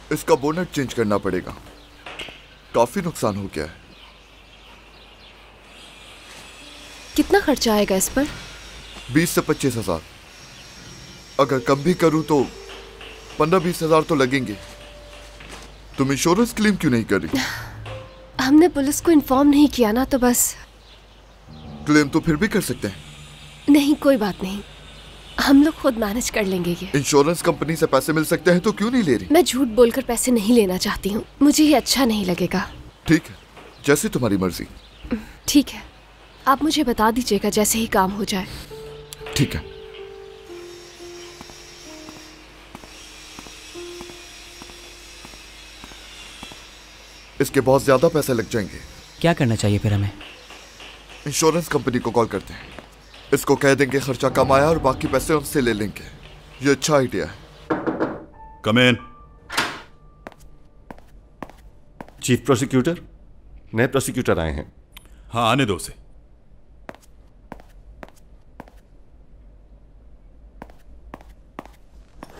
इसका bonnet change करना पड़ेगा, काफी नुकसान हो गया है। कितना खर्चा आएगा इस पर? 20 से 25 हजार। अगर कम भी करूं तो 15-20 हजार तो लगेंगे। तुम इंश्योरेंस क्लेम क्यों नहीं कर रही? हमने पुलिस को इन्फॉर्म नहीं किया ना, तो बस। क्लेम तो फिर भी कर सकते हैं। नहीं, कोई बात नहीं, हम लोग खुद मैनेज कर लेंगे ये। इंश्योरेंस कंपनी से पैसे मिल सकते हैं तो क्यों नहीं ले रही? मैं झूठ बोलकर पैसे नहीं लेना चाहती हूँ, मुझे ये अच्छा नहीं लगेगा। ठीक है, जैसे तुम्हारी मर्जी। ठीक है, आप मुझे बता दीजिएगा जैसे ही काम हो जाए। ठीक है। इसके बहुत ज्यादा पैसे लग जाएंगे। क्या करना चाहिए फिर हमें? इंश्योरेंस कंपनी को कॉल करते हैं, इसको कह देंगे खर्चा कम आया और बाकी पैसे उनसे ले लेंगे। ये अच्छा आइडिया है। Come in. चीफ प्रोसिक्यूटर, नए प्रोसिक्यूटर आए हैं। हाँ, आने दो उसे।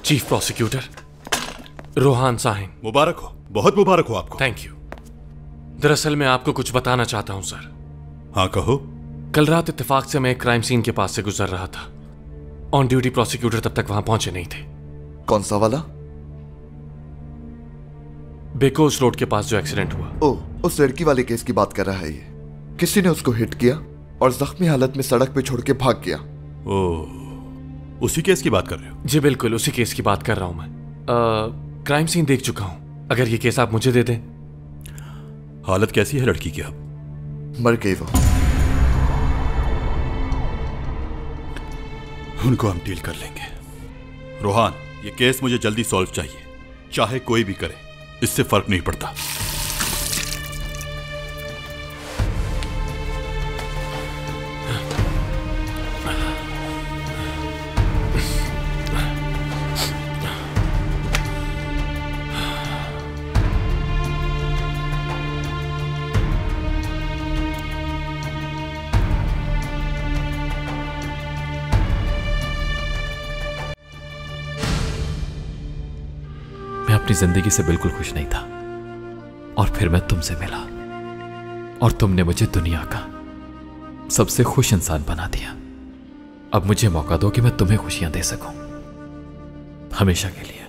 Chief prosecutor Rohan Sahin. मुबारक हो, बहुत मुबारक हो आपको। Thank you. दरअसल मैं आपको कुछ बताना चाहता हूं सर। हाँ कहो। कल रात इत्तेफाक से मैं एक क्राइम सीन के पास से गुजर रहा था। ऑन ड्यूटी प्रोसिक्यूटर तब तक वहां पहुंचे नहीं थे। कौन सा वाला? बेकोस रोड के पास जो एक्सीडेंट हुआ। ओह, उस लड़की वाले केस की बात कर रहा है ये। किसी ने उसको हिट किया और जख्मी हालत में सड़क पे छोड़ के भाग गया। ओह, उसी केस की बात कर रहे हो? जी बिल्कुल, उसी केस की बात कर रहा हूं मैं। क्राइम सीन देख चुका हूं। अगर ये केस आप मुझे दे दें। हालत कैसी है लड़की की अब? मर गई वो। उनको हम डील कर लेंगे। रोहान, ये केस मुझे जल्दी सॉल्व चाहिए, चाहे कोई भी करे, इससे फर्क नहीं पड़ता। अपनी जिंदगी से बिल्कुल खुश नहीं था और फिर मैं तुमसे मिला और तुमने मुझे दुनिया का सबसे खुश इंसान बना दिया। अब मुझे मौका दो कि मैं तुम्हें खुशियां दे सकूं हमेशा के लिए।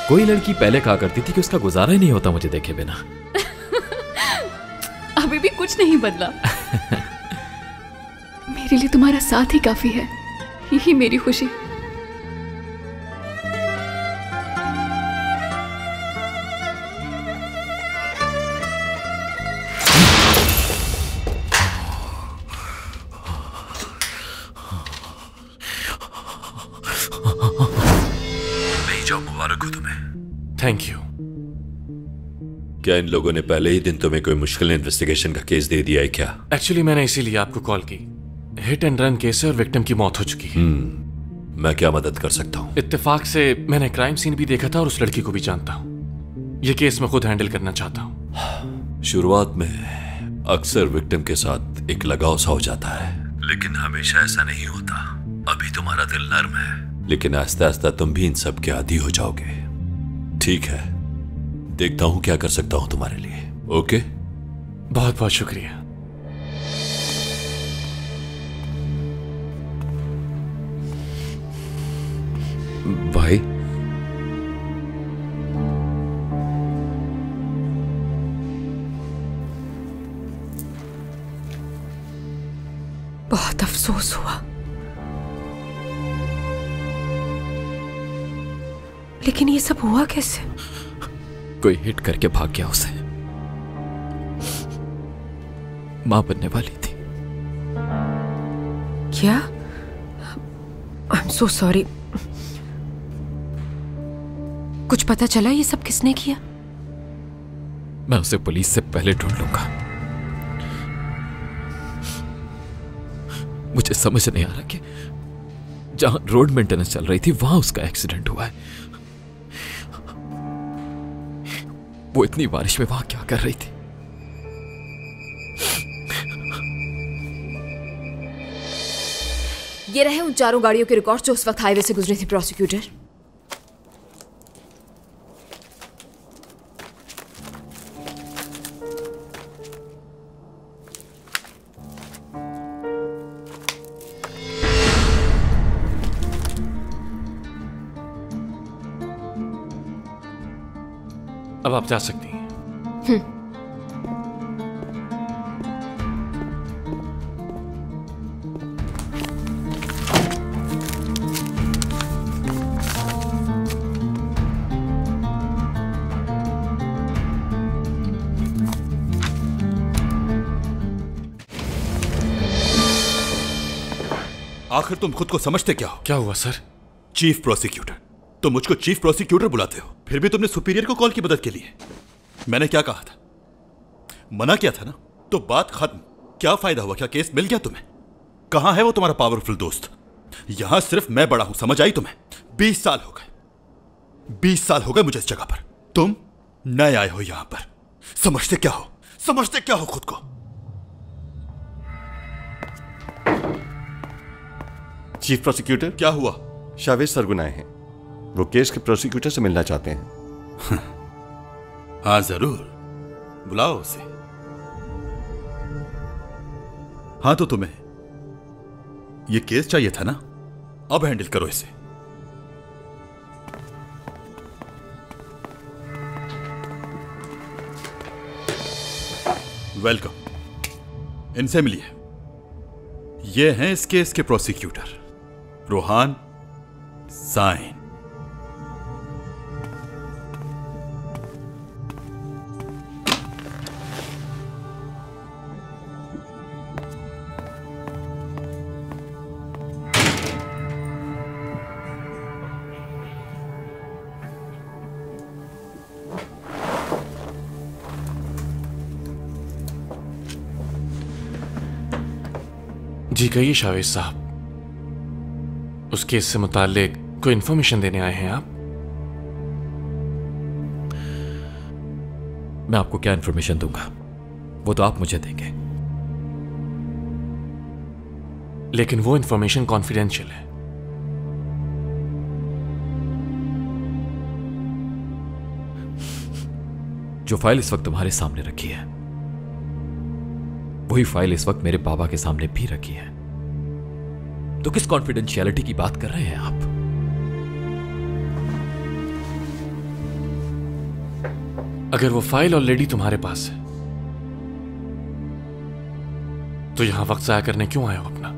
कोई लड़की पहले कहा करती थी कि उसका गुजारा ही नहीं होता मुझे देखे बिना। अभी भी कुछ नहीं बदला। मेरे लिए तुम्हारा साथ ही काफी है, यही मेरी खुशी। मुबारक हो तुम्हें। Thank you. क्या इन लोगों ने पहले ही दिन तुम्हें कोई मुश्किल इन्वेस्टिगेशन का केस दे दिया है क्या? एक्चुअली मैंने इसीलिए आपको कॉल की। हिट एंड रन केस है और विक्टिम की मौत हो चुकी है। मैं क्या मदद कर सकता हूँ? इत्तेफाक से मैंने क्राइम सीन भी देखा था और उस लड़की को भी जानता हूँ। ये केस मैं खुद हैंडल करना चाहता हूँ। शुरुआत में अक्सर विक्टिम के साथ एक लगाव सा हो जाता है, लेकिन हमेशा ऐसा नहीं होता। अभी तुम्हारा दिल नर्म है, लेकिन आहिस्ता आहिस्ता तुम भी इन सब के आदी हो जाओगे। ठीक है, देखता हूं क्या कर सकता हूं तुम्हारे लिए। ओके, बहुत बहुत शुक्रिया। भाई बहुत अफसोस हुआ, लेकिन ये सब हुआ कैसे? कोई हिट करके भाग गया उसे। मां बनने वाली थी। क्या? I am so sorry. कुछ पता चला ये सब किसने किया? मैं उसे पुलिस से पहले ढूंढ लूंगा। मुझे समझ नहीं आ रहा कि जहां रोड मेंटेनेंस चल रही थी वहां उसका एक्सीडेंट हुआ है। वो इतनी बारिश में वहां क्या कर रही थी? ये रहे उन चारों गाड़ियों के रिकॉर्ड जो उस वक्त हाईवे से गुजरी थी प्रोसिक्यूटर। अब आप जा सकती हैं। आखिर तुम खुद को समझते क्या हो? क्या हुआ सर? Chief prosecutor. तुम मुझको चीफ प्रोसिक्यूटर बुलाते हो, फिर भी तुमने सुपीरियर को कॉल की मदद के लिए। मैंने क्या कहा था? मना किया था ना, तो बात खत्म। क्या फायदा हुआ? क्या केस मिल गया तुम्हें? कहां है वो तुम्हारा पावरफुल दोस्त? यहां सिर्फ मैं बड़ा हूं, समझ आई तुम्हें? 20 साल हो गए, 20 साल हो गए मुझे इस जगह पर। तुम नए आए हो यहां पर। समझते क्या हो? समझते क्या हो खुद को? Chief prosecutor. क्या हुआ? शावेज सरगुन आए हैं। वो केस के प्रोसिक्यूटर से मिलना चाहते हैं। हाँ जरूर, बुलाओ उसे। हाँ तो तुम्हें ये केस चाहिए था ना, अब हैंडल करो इसे। वेलकम। इनसे मिलिए। ये हैं इस केस के प्रोसिक्यूटर, रोहान साइन। जी कहिए शावेज साहब, उस केस से मुताल्लिक कोई इंफॉर्मेशन देने आए हैं आप? मैं आपको क्या इंफॉर्मेशन दूंगा, वो तो आप मुझे देंगे। लेकिन वो इंफॉर्मेशन कॉन्फिडेंशियल है। जो फाइल इस वक्त तुम्हारे सामने रखी है, वही फाइल इस वक्त मेरे बाबा के सामने भी रखी है। तो किस कॉन्फिडेंशियलिटी की बात कर रहे हैं आप? अगर वो फाइल ऑलरेडी तुम्हारे पास है तो यहां वक्त जाया करने क्यों आए हो अपना?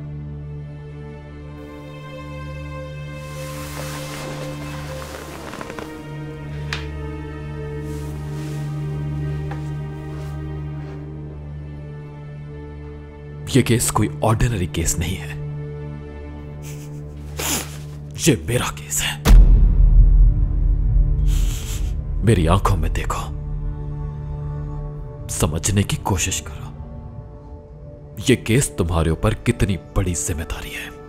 ये केस कोई ऑर्डिनरी केस नहीं है, ये मेरा केस है। मेरी आंखों में देखो, समझने की कोशिश करो, ये केस तुम्हारे ऊपर कितनी बड़ी जिम्मेदारी है।